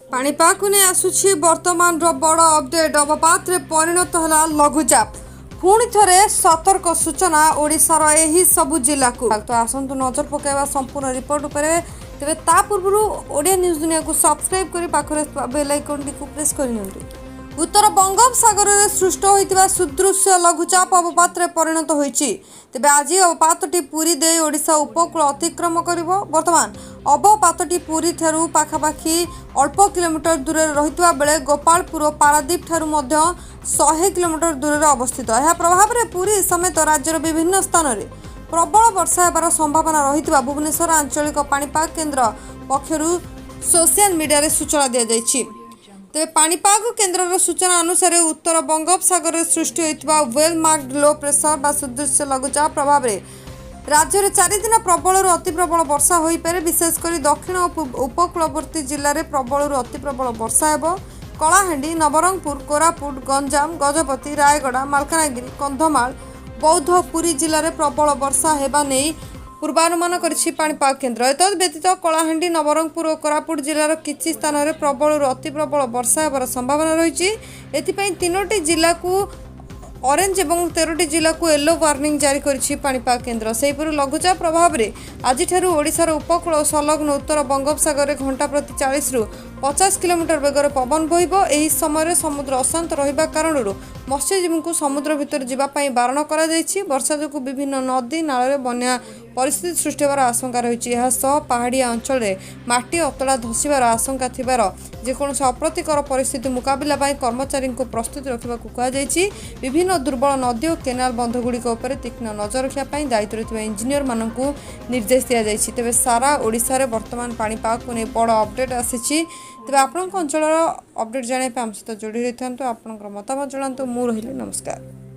पाणीपाग को नहीं आसुछि वर्तमान बड़ अपडेट अवपात परिणत है लघुचाप पुणी थे सतर्क सूचना ओडिशार एही सबु जिला को तो आसतु नजर पकड़ा संपूर्ण रिपोर्ट उपर तेरे ता पूर्व ओडिया न्यूज दुनिया को सब्सक्राइब कर पाखरे बेल आइकन को प्रेस कर उत्तर बंगोपसागर में सृष्ट होता सुदृश्य लघुचाप अवपात परिणत होती तेज आज अवपातटी पुरी दे ओडिशा उपकूल अतिक्रम कर बर्तमान अवपातटी पुरी ठारू पाखापाखि अल्प किलोमीटर दूर रही बेले गोपालपुर और पारादीप ठारू 100 किलोमीटर दूर अवस्थित यह प्रभाव में पुरी समेत राज्यर विभिन्न स्थान में प्रबल वर्षा होबार संभावना रही भुवनेश्वर आंचलिक पाणीपाग केन्द्र पक्षर सोशल मीडिया सूचना दी जाइए। तेज पाणीपाग केन्द्र सूचना अनुसार उत्तर बंगोपसागर में सृष्टि होता वेल मार्क्ड लो प्रेशर बा सुदृश्य लघुचाप प्रभाव में राज्य में 4 दिन प्रबल अति प्रबल वर्षा हो पारे विशेषकर दक्षिण उपकूलवर्ती जिले में प्रबल अति प्रबल वर्षा हो कलाहांडी नवरंगपुर कोरापुट गंजाम गजपति रायगड़ा मालकानगिरी कंधमाल बौद्ध पुरी जिले में प्रबल वर्षा होगा नहीं पूर्वानुमान करिछि पाणीपाग केन्द्र एतद व्यतीत कलाहांडी नवरंगपुर और कोरापुट जिलार किछि स्थान में प्रबल अति प्रबल वर्षा होबार संभावना रही एथिपाई 3टी जिला को ऑरेंज और 13टी जिला को येलो वार्निंग जारी करिछि पाणीपाग केन्द्र सेहीपरि लघुचाप प्रभाव में आज ओडिशार उपकूल और संलग्न उत्तर बंगोपसागर घंटा प्रति 40 रु 50 किलोमीटर बेगर पवन बहिबो एही समय समुद्र अशांत रहिबा कारणरू मत्स्यजीवी को समुद्र भितर जावाई बारण कर वर्षा जो विभिन्न नदी नाल बन्या परिस्थिति सृष्टि होवार आशंका रही पहाड़िया अंचल माटी अतड़ा धसीबार आशंका थिबार जेकोसी अप्रतिकर परिस्थिति मुकाबला कर्मचारी को प्रस्तुत रखा कहुई विभिन्न दुर्बल नदी और केनाल बंधगुड़िक तीक्ष्ण नजर रखापी दायित्व इंजीनियर मानक निर्देश दि जाइए तेज सारा ओडिशा रे वर्तमान पाणीपाग को नहीं बड़ अपडेट आसी तेज आपण अंचल अपडेट जानापी आम सहित जोड़ी रही था आपंकर मतामत जनातु मु रही नमस्कार।